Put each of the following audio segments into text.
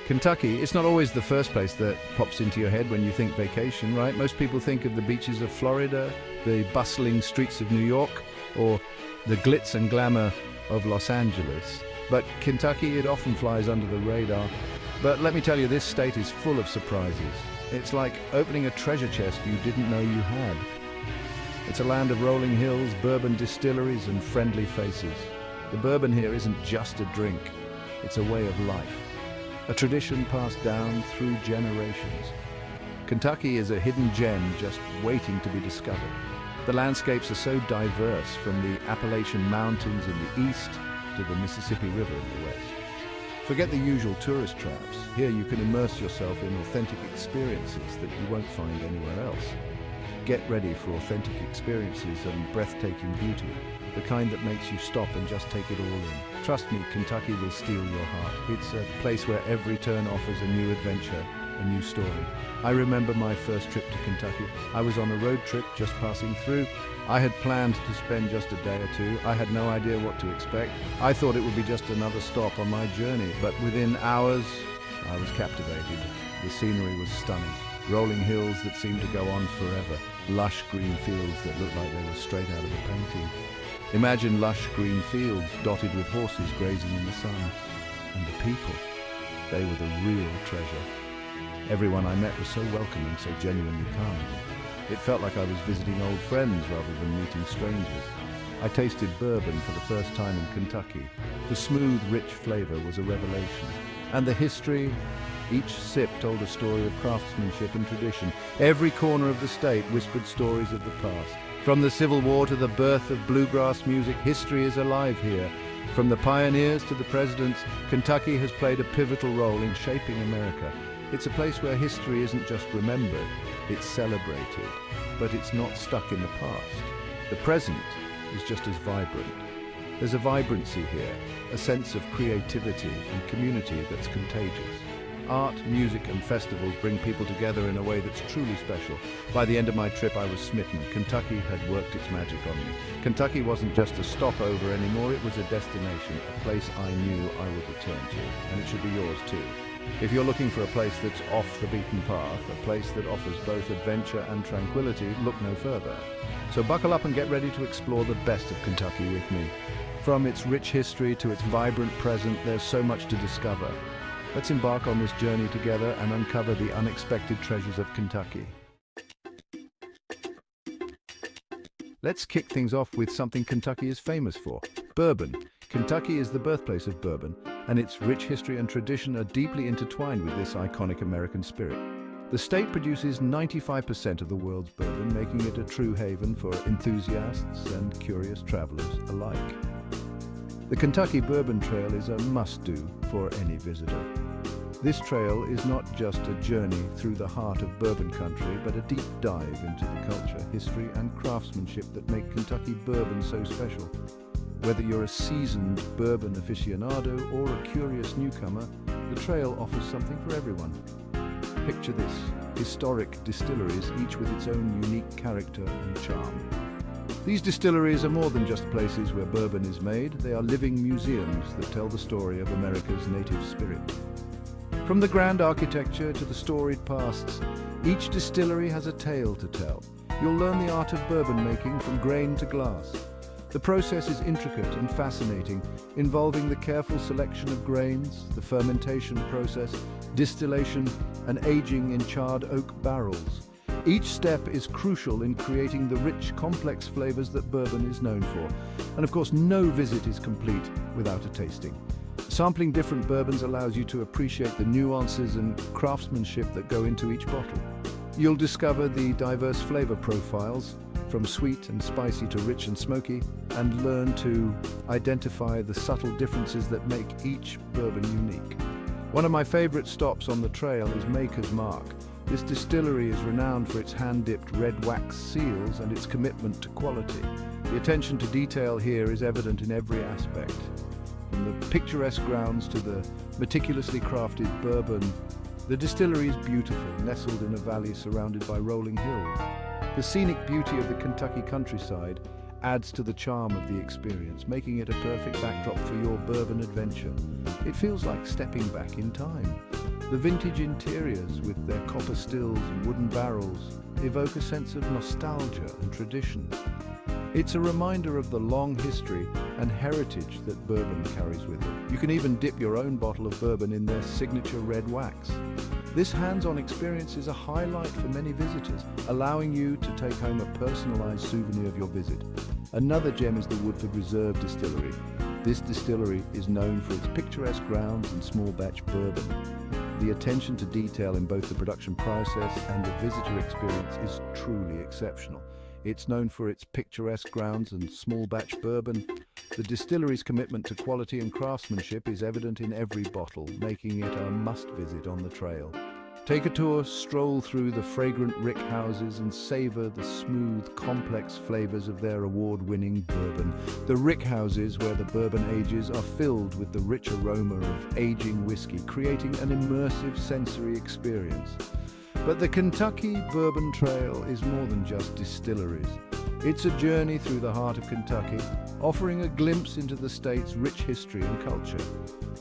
Kentucky, it's not always the first place that pops into your head when you think vacation, right? Most people think of the beaches of Florida, the bustling streets of New York, or the glitz and glamour of Los Angeles. But Kentucky, it often flies under the radar. But let me tell you, this state is full of surprises. It's like opening a treasure chest you didn't know you had. It's a land of rolling hills, bourbon distilleries, and friendly faces. The bourbon here isn't just a drink, it's a way of life. A tradition passed down through generations. Kentucky is a hidden gem just waiting to be discovered. The landscapes are so diverse, from the Appalachian Mountains in the east to the Mississippi River in the west. Forget the usual tourist traps. Here you can immerse yourself in authentic experiences that you won't find anywhere else. Get ready for authentic experiences and breathtaking beauty, the kind that makes you stop and just take it all in. Trust me, Kentucky will steal your heart. It's a place where every turn offers a new adventure, a new story. I remember my first trip to Kentucky. I was on a road trip just passing through. I had planned to spend just a day or two. I had no idea what to expect. I thought it would be just another stop on my journey, but within hours, I was captivated. The scenery was stunning. Rolling hills that seemed to go on forever. Lush green fields that looked like they were straight out of a painting. Imagine lush green fields dotted with horses grazing in the sun. And the people, they were the real treasure. Everyone I met was so welcoming, so genuinely kind. It felt like I was visiting old friends rather than meeting strangers. I tasted bourbon for the first time in Kentucky. The smooth, rich flavor was a revelation. And the history, each sip told a story of craftsmanship and tradition. Every corner of the state whispered stories of the past. From the Civil War to the birth of bluegrass music, history is alive here. From the pioneers to the presidents, Kentucky has played a pivotal role in shaping America. It's a place where history isn't just remembered, it's celebrated, but it's not stuck in the past. The present is just as vibrant. There's a vibrancy here, a sense of creativity and community that's contagious. Art, music, and festivals bring people together in a way that's truly special. By the end of my trip, I was smitten. Kentucky had worked its magic on me. Kentucky wasn't just a stopover anymore, it was a destination, a place I knew I would return to, and it should be yours too. If you're looking for a place that's off the beaten path, a place that offers both adventure and tranquility, look no further. So buckle up and get ready to explore the best of Kentucky with me. From its rich history to its vibrant present, there's so much to discover. Let's embark on this journey together and uncover the unexpected treasures of Kentucky. Let's kick things off with something Kentucky is famous for: bourbon. Kentucky is the birthplace of bourbon, and its rich history and tradition are deeply intertwined with this iconic American spirit. The state produces 95% of the world's bourbon, making it a true haven for enthusiasts and curious travelers alike. The Kentucky Bourbon Trail is a must-do for any visitor. This trail is not just a journey through the heart of bourbon country, but a deep dive into the culture, history, and craftsmanship that make Kentucky bourbon so special. Whether you're a seasoned bourbon aficionado or a curious newcomer, the trail offers something for everyone. Picture this: historic distilleries, each with its own unique character and charm. These distilleries are more than just places where bourbon is made. They are living museums that tell the story of America's native spirit. From the grand architecture to the storied pasts, each distillery has a tale to tell. You'll learn the art of bourbon making from grain to glass. The process is intricate and fascinating, involving the careful selection of grains, the fermentation process, distillation, and aging in charred oak barrels. Each step is crucial in creating the rich, complex flavors that bourbon is known for. And of course, no visit is complete without a tasting. Sampling different bourbons allows you to appreciate the nuances and craftsmanship that go into each bottle. You'll discover the diverse flavor profiles, from sweet and spicy to rich and smoky, and learn to identify the subtle differences that make each bourbon unique. One of my favorite stops on the trail is Maker's Mark. This distillery is renowned for its hand-dipped red wax seals and its commitment to quality. The attention to detail here is evident in every aspect. From the picturesque grounds to the meticulously crafted bourbon, the distillery is beautiful, nestled in a valley surrounded by rolling hills. The scenic beauty of the Kentucky countryside adds to the charm of the experience, making it a perfect backdrop for your bourbon adventure. It feels like stepping back in time. The vintage interiors, with their copper stills and wooden barrels, evoke a sense of nostalgia and tradition. It's a reminder of the long history and heritage that bourbon carries with it. You can even dip your own bottle of bourbon in their signature red wax. This hands-on experience is a highlight for many visitors, allowing you to take home a personalized souvenir of your visit. Another gem is the Woodford Reserve Distillery. This distillery is known for its picturesque grounds and small batch bourbon. The attention to detail in both the production process and the visitor experience is truly exceptional. It's known for its picturesque grounds and small batch bourbon. The distillery's commitment to quality and craftsmanship is evident in every bottle, making it a must-visit on the trail. Take a tour, stroll through the fragrant rick houses and savor the smooth, complex flavors of their award-winning bourbon. The rick houses, where the bourbon ages, are filled with the rich aroma of aging whiskey, creating an immersive sensory experience. But the Kentucky Bourbon Trail is more than just distilleries. It's a journey through the heart of Kentucky, offering a glimpse into the state's rich history and culture.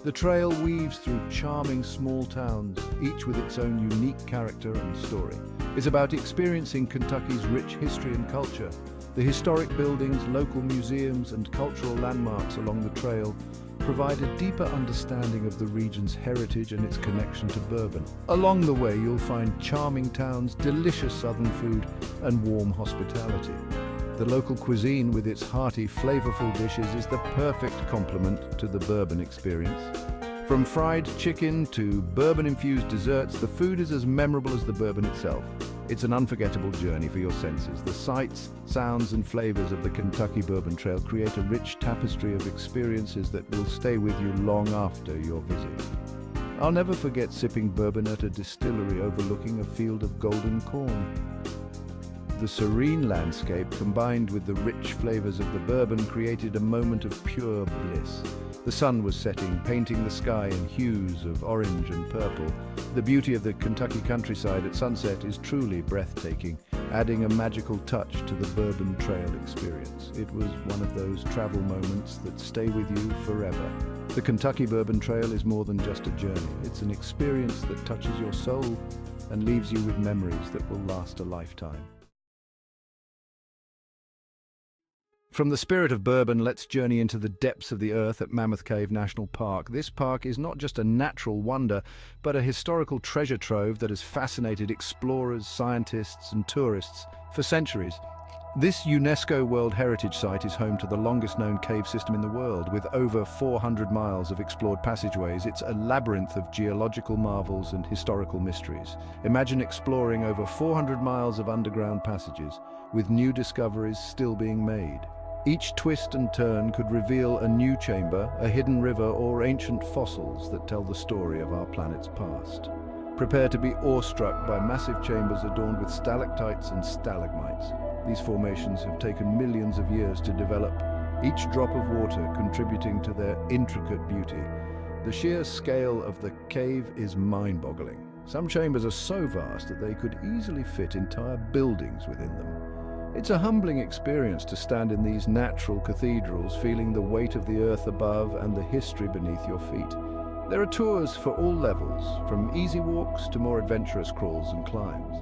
The trail weaves through charming small towns, each with its own unique character and story. It's about experiencing Kentucky's rich history and culture. The historic buildings, local museums, and cultural landmarks along the trail provide a deeper understanding of the region's heritage and its connection to bourbon. Along the way, you'll find charming towns, delicious southern food, and warm hospitality. The local cuisine, with its hearty, flavorful dishes, is the perfect complement to the bourbon experience. From fried chicken to bourbon-infused desserts, the food is as memorable as the bourbon itself. It's an unforgettable journey for your senses. The sights, sounds, and flavors of the Kentucky Bourbon Trail create a rich tapestry of experiences that will stay with you long after your visit. I'll never forget sipping bourbon at a distillery overlooking a field of golden corn. The serene landscape, combined with the rich flavors of the bourbon, created a moment of pure bliss. The sun was setting, painting the sky in hues of orange and purple. The beauty of the Kentucky countryside at sunset is truly breathtaking, adding a magical touch to the Bourbon Trail experience. It was one of those travel moments that stay with you forever. The Kentucky Bourbon Trail is more than just a journey. It's an experience that touches your soul and leaves you with memories that will last a lifetime. From the spirit of bourbon, let's journey into the depths of the earth at Mammoth Cave National Park. This park is not just a natural wonder, but a historical treasure trove that has fascinated explorers, scientists, and tourists for centuries. This UNESCO World Heritage Site is home to the longest-known cave system in the world. With over 400 miles of explored passageways, it's a labyrinth of geological marvels and historical mysteries. Imagine exploring over 400 miles of underground passages, with new discoveries still being made. Each twist and turn could reveal a new chamber, a hidden river, or ancient fossils that tell the story of our planet's past. Prepare to be awestruck by massive chambers adorned with stalactites and stalagmites. These formations have taken millions of years to develop, each drop of water contributing to their intricate beauty. The sheer scale of the cave is mind-boggling. Some chambers are so vast that they could easily fit entire buildings within them. It's a humbling experience to stand in these natural cathedrals, feeling the weight of the earth above and the history beneath your feet. There are tours for all levels, from easy walks to more adventurous crawls and climbs.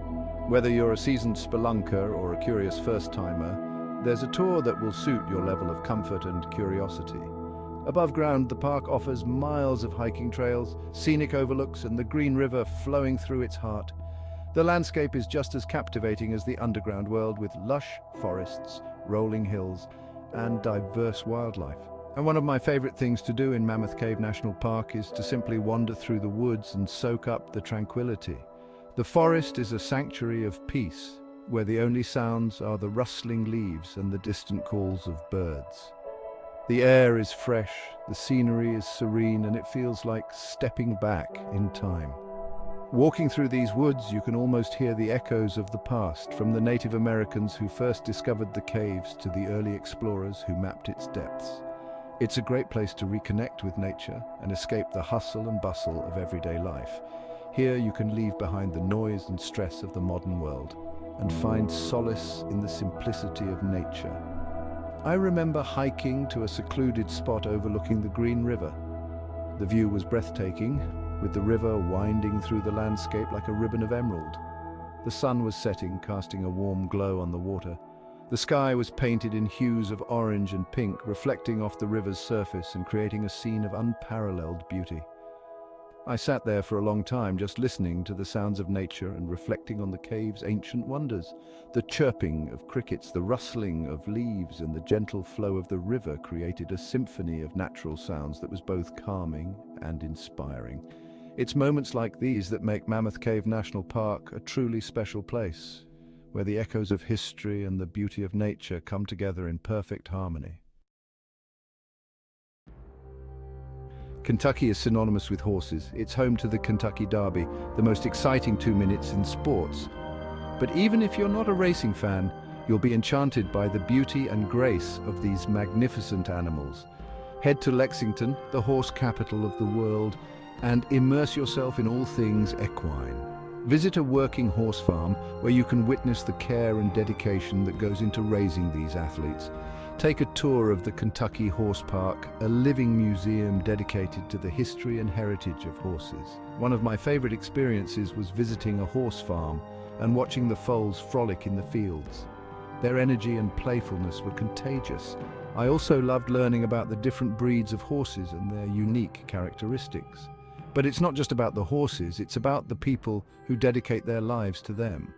Whether you're a seasoned spelunker or a curious first-timer, there's a tour that will suit your level of comfort and curiosity. Above ground, the park offers miles of hiking trails, scenic overlooks, and the Green River flowing through its heart. The landscape is just as captivating as the underground world, with lush forests, rolling hills, and diverse wildlife. And one of my favorite things to do in Mammoth Cave National Park is to simply wander through the woods and soak up the tranquility. The forest is a sanctuary of peace, where the only sounds are the rustling leaves and the distant calls of birds. The air is fresh, the scenery is serene, and it feels like stepping back in time. Walking through these woods, you can almost hear the echoes of the past, from the Native Americans who first discovered the caves to the early explorers who mapped its depths. It's a great place to reconnect with nature and escape the hustle and bustle of everyday life. Here you can leave behind the noise and stress of the modern world and find solace in the simplicity of nature. I remember hiking to a secluded spot overlooking the Green River. The view was breathtaking, with the river winding through the landscape like a ribbon of emerald. The sun was setting, casting a warm glow on the water. The sky was painted in hues of orange and pink, reflecting off the river's surface and creating a scene of unparalleled beauty. I sat there for a long time, just listening to the sounds of nature and reflecting on the cave's ancient wonders. The chirping of crickets, the rustling of leaves, and the gentle flow of the river created a symphony of natural sounds that was both calming and inspiring. It's moments like these that make Mammoth Cave National Park a truly special place, where the echoes of history and the beauty of nature come together in perfect harmony. Kentucky is synonymous with horses. It's home to the Kentucky Derby, the most exciting 2 minutes in sports. But even if you're not a racing fan, you'll be enchanted by the beauty and grace of these magnificent animals. Head to Lexington, the horse capital of the world, and immerse yourself in all things equine. Visit a working horse farm where you can witness the care and dedication that goes into raising these athletes. Take a tour of the Kentucky Horse Park, a living museum dedicated to the history and heritage of horses. One of my favorite experiences was visiting a horse farm and watching the foals frolic in the fields. Their energy and playfulness were contagious. I also loved learning about the different breeds of horses and their unique characteristics. But it's not just about the horses, it's about the people who dedicate their lives to them.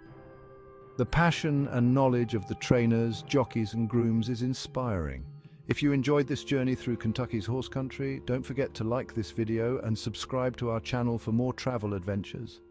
The passion and knowledge of the trainers, jockeys and grooms is inspiring. If you enjoyed this journey through Kentucky's horse country, don't forget to like this video and subscribe to our channel for more travel adventures.